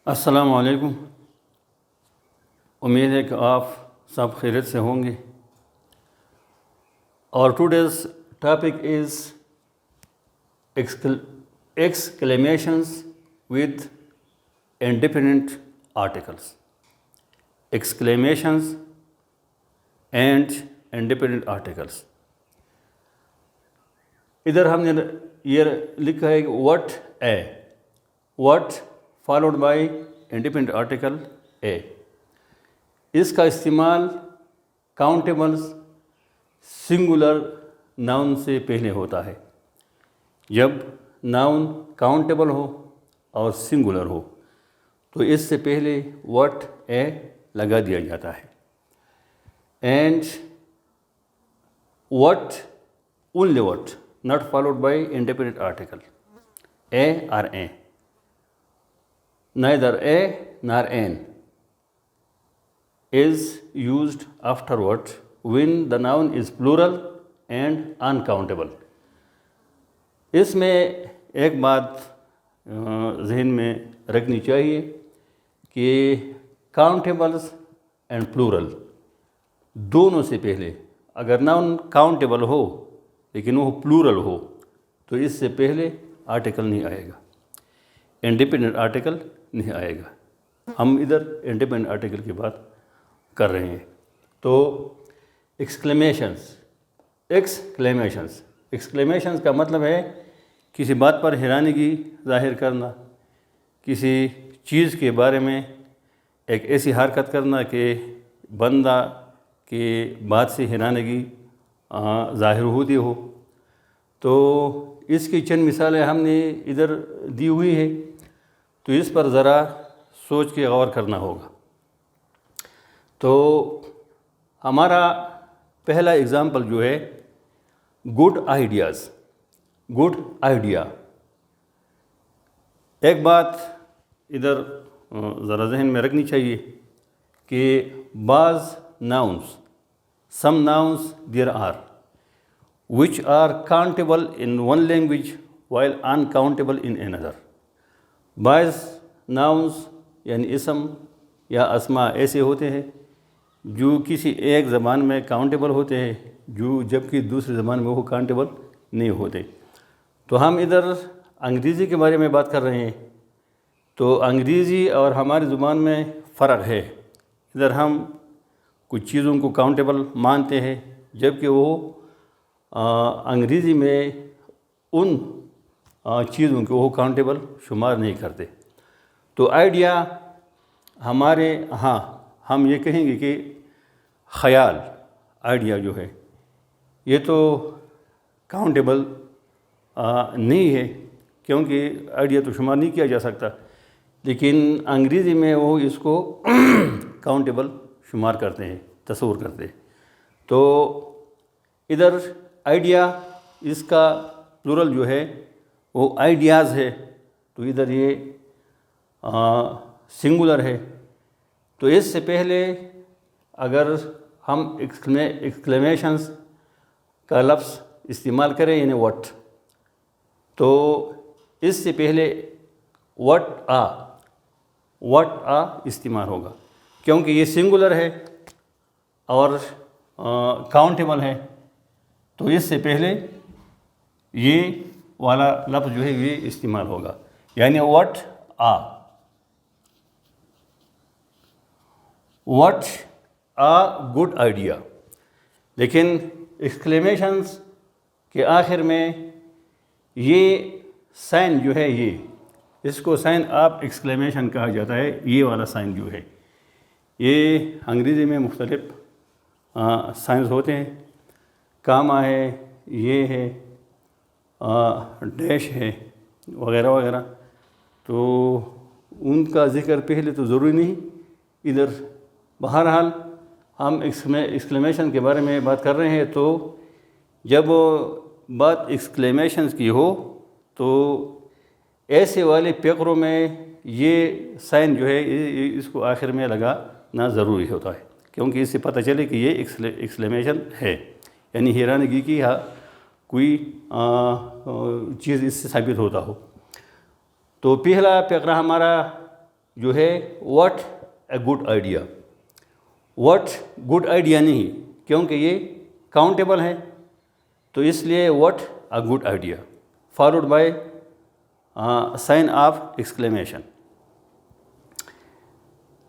السلام علیکم۔ امید ہے کہ آپ سب خیریت سے ہوں گے۔ اور today's topic is exclamations with independent articles. Exclamations and independent articles. ادھر ہم نے یہ لکھا ہے کہ what followed by independent article a. اس کا استعمال کاؤنٹیبل سنگولر ناؤن سے پہلے ہوتا ہے۔ جب ناؤن کاؤنٹیبل ہو اور سنگولر ہو تو اس سے پہلے what a لگا دیا جاتا ہے۔ And what only what not followed by independent article a or a. Neither a nor an is used afterward when the noun is plural and uncountable. اس میں ایک بات ذہن میں رکھنی چاہیے کہ کاؤنٹیبلس اینڈ پلورل دونوں سے پہلے اگر ناؤن کاؤنٹیبل ہو لیکن وہ پلورل ہو تو اس سے پہلے آرٹیکل نہیں آئے گا، انڈیپینڈنٹ آرٹیکل نہیں آئے گا۔ ہم ادھر انڈیپینڈنٹ آرٹیکل کی بات کر رہے ہیں۔ تو ایکسکلیمیشنز کا مطلب ہے کسی بات پر حیرانگی ظاہر کرنا، کسی چیز کے بارے میں ایک ایسی حرکت کرنا کہ بندہ کی بات سے حیرانگی ظاہر ہوتی ہو۔ تو اس کی چند مثالیں ہم نے ادھر دی ہوئی ہے، تو اس پر ذرا سوچ کے غور کرنا ہوگا۔ تو ہمارا پہلا اگزامپل جو ہے گڈ آئیڈیا۔ ایک بات ادھر ذرا ذہن میں رکھنی چاہیے کہ بعض some nouns there are which are countable in one language while uncountable in another. بعض nouns یعنی اسم یا اسماء ایسے ہوتے ہیں جو کسی ایک زبان میں کاؤنٹیبل ہوتے ہیں جبکہ دوسری زبان میں وہ کاؤنٹیبل نہیں ہوتے۔ تو ہم ادھر انگریزی کے بارے میں بات کر رہے ہیں، تو انگریزی اور ہماری زبان میں فرق ہے۔ ادھر ہم کچھ چیزوں کو کاؤنٹیبل مانتے ہیں جبکہ وہ انگریزی میں ان چیزوں کو وہ کاؤنٹیبل شمار نہیں کرتے۔ تو آئیڈیا ہمارے ہم یہ کہیں گے کہ خیال آئیڈیا جو ہے یہ تو کاؤنٹیبل نہیں ہے، کیونکہ آئیڈیا تو شمار نہیں کیا جا سکتا، لیکن انگریزی میں وہ اس کو کاؤنٹیبل شمار کرتے ہیں، تصور کرتے ہیں۔ تو ادھر آئیڈیا اس کا پلورل جو ہے وہ آئیڈیاز ہے، تو ادھر یہ سنگولر ہے۔ تو اس سے پہلے اگر ہم ایکسکلیمیشنز کا لفظ استعمال کریں یعنی what، تو اس سے پہلے what آ استعمال ہوگا، کیونکہ یہ سنگولر ہے اور کاؤنٹیبل ہے، تو اس سے پہلے یہ والا لفظ جو ہے یہ استعمال ہوگا، یعنی what گڈ آئیڈیا۔ لیکن ایکسکلیمیشنز کے آخر میں یہ سائن جو ہے اس کو سائن آف ایکسکلیمیشن کہا جاتا ہے۔ یہ والا سائن جو ہے یہ انگریزی میں مختلف سائنز ہوتے ہیں، کاما ہے، یہ ہے، ڈیش ہے، وغیرہ وغیرہ، تو ان کا ذکر پہلے تو ضروری نہیں ادھر۔ بہرحال ہم ایکسکلیمیشن کے بارے میں بات کر رہے ہیں، تو جب بات ایکسکلیمیشنز کی ہو تو ایسے والے پیپروں میں یہ سائن جو ہے اس کو آخر میں لگانا ضروری ہوتا ہے، کیونکہ اس سے پتہ چلے کہ یہ ایکسکلیمیشن ہے، یعنی حیرانگی کی کوئی چیز اس سے ثابت ہوتا ہو۔ تو پہلا فقرہ ہمارا جو ہے what a good idea. What good idea نہیں, کیونکہ یہ کاؤنٹیبل ہے, تو اس لیے what a good idea followed by sign of exclamation.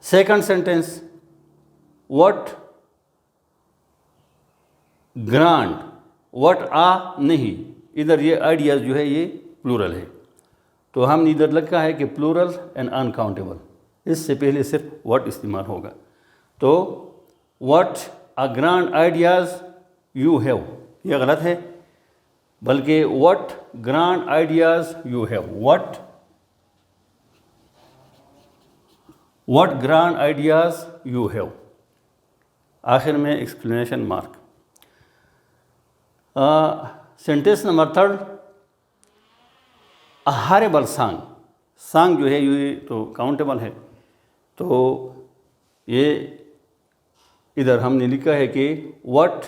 Second sentence, what grand, what a نہیں, ادھر یہ آئیڈیاز جو ہے یہ پلورل ہے, تو ہم نے ادھر لکھا ہے کہ پلورل اینڈ انکاؤنٹیبل, اس سے پہلے صرف واٹ استعمال ہوگا. تو what a grand ideas you have, یہ غلط ہے, بلکہ what grand ideas you have, what grand ideas you have, آخر میں explanation mark. Sentence number 3, horrible song. Song جو ہے یہ تو کاؤنٹیبل ہے, تو یہ ادھر ہم نے لکھا ہے کہ what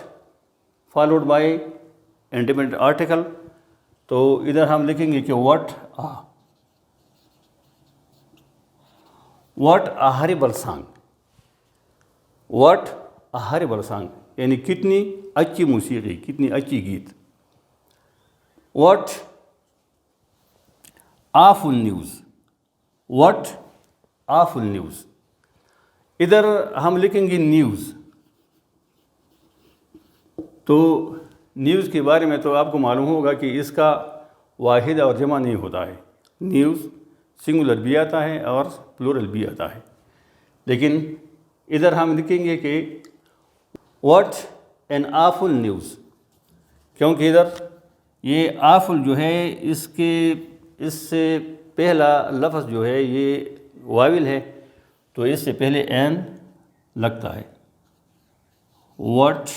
followed by independent article, تو ادھر ہم لکھیں گے کہ what a herbal song, what a herbal song یعنی کتنی اچھی موسیقی, کتنی اچھی گیت. واٹ آفل نیوز, واٹ آفل نیوز, ادھر ہم لکھیں گے نیوز. تو نیوز کے بارے میں تو آپ کو معلوم ہوگا کہ اس کا واحد اور جمع نہیں ہوتا ہے. نیوز سنگولر بھی آتا ہے اور پلورل بھی آتا ہے, لیکن ادھر ہم لکھیں گے کہ واٹ این آفل نیوز, کیونکہ ادھر یہ آفل جو ہے اس سے پہلا لفظ جو ہے یہ واول ہے, تو اس سے پہلے این لگتا ہے. What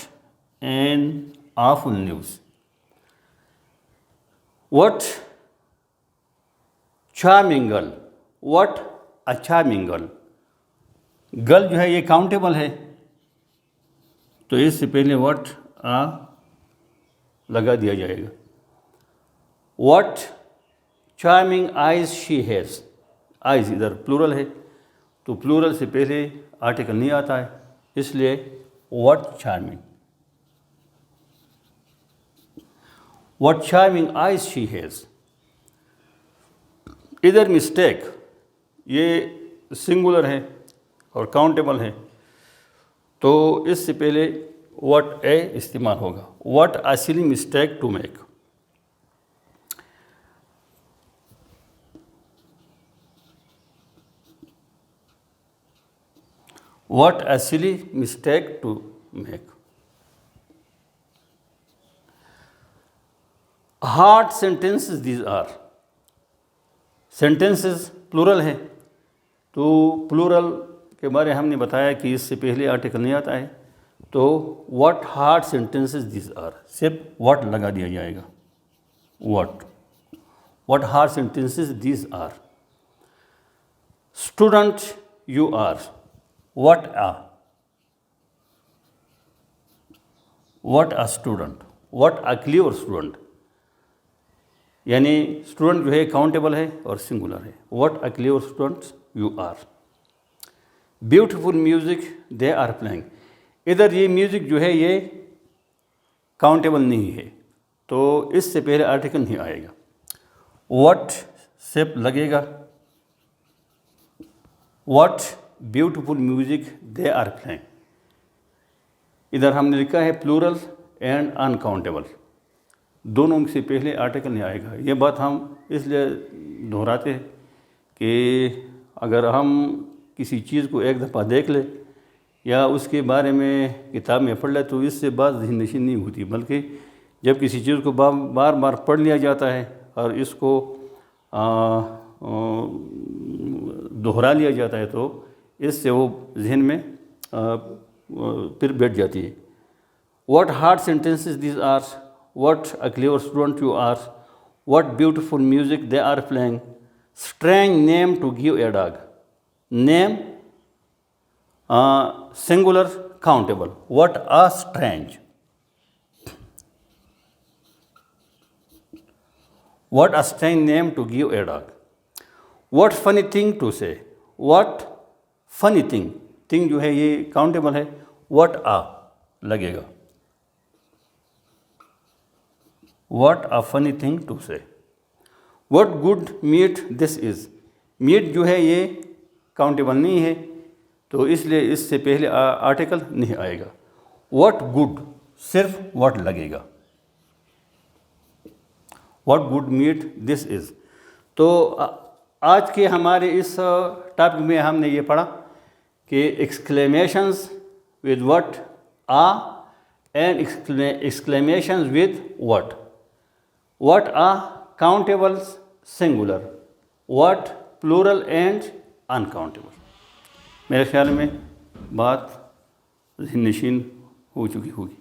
an آفل news. What charming girl, what a charming girl. Girl جو ہے یہ کاؤنٹیبل ہے, تو اس سے پہلے واٹ لگا دیا جائے گا. What charming eyes she has, eyes ادھر پلورل ہے, تو پلورل سے پہلے آرٹیکل نہیں آتا ہے, اس لیے what charming. What charming eyes she has. ادھر مسٹیک, یہ سنگولر ہے اور کاؤنٹیبل ہے, تو اس سے پہلے واٹ اے استعمال ہوگا. What a silly mistake to make. What a silly mistake to make. Hard sentences these are. Sentences plural ہے, تو پلورل کے بارے ہم نے بتایا کہ اس سے پہلے آرٹیکل نہیں آتا ہے, تو what hard sentences these are, صرف واٹ لگا دیا جائے گا. What hard sentences these are. Student you are. What a student. What a clever student, یعنی اسٹوڈنٹ جو ہے کاؤنٹیبل ہے اور سنگولر ہے. What a clever student you are. Beautiful music they are playing. ادھر یہ میوزک جو ہے یہ کاؤنٹیبل نہیں ہے, تو اس سے پہلے آرٹیکل نہیں آئے گا. واٹ صرف لگے گا. What beautiful music they are playing. ادھر ہم نے لکھا ہے پلورل اینڈ انکاؤنٹیبل, دونوں سے پہلے آرٹیکل نہیں آئے گا. یہ بات ہم اس لیے دہراتے ہیں کہ اگر ہم کسی چیز کو ایک دفعہ دیکھ لیں یا اس کے بارے میں کتاب میں پڑھ لیں تو اس سے بات ذہن نشین نہیں ہوتی, بلکہ جب کسی چیز کو بار بار پڑھ لیا جاتا ہے اور اس کو دہرا لیا جاتا ہے تو اس سے وہ ذہن میں پھر بیٹھ جاتی ہے. What hard sentences these are. What a clever student you are. What beautiful music they are playing. Strange name to give a dog. Name singular countable. What a strange. What a strange name to give a dog. What funny thing to say. What funny thing جو ہے یہ countable ہے. What لگے گا. What funny thing to say. What good meat this is. Meat جو ہے یہ countable نہیں ہے تو اس لیے اس سے پہلے آرٹیکل نہیں آئے گا. واٹ گڈ صرف واٹ لگے گا. واٹ گڈ میٹ دس از. تو آج کے ہمارے اس ٹاپک میں ہم نے یہ پڑھا کہ exclamations with what and exclamations with what countable singular, what plural and uncountable. میرے خیال میں بات ذہن نشین ہو چکی ہوگی.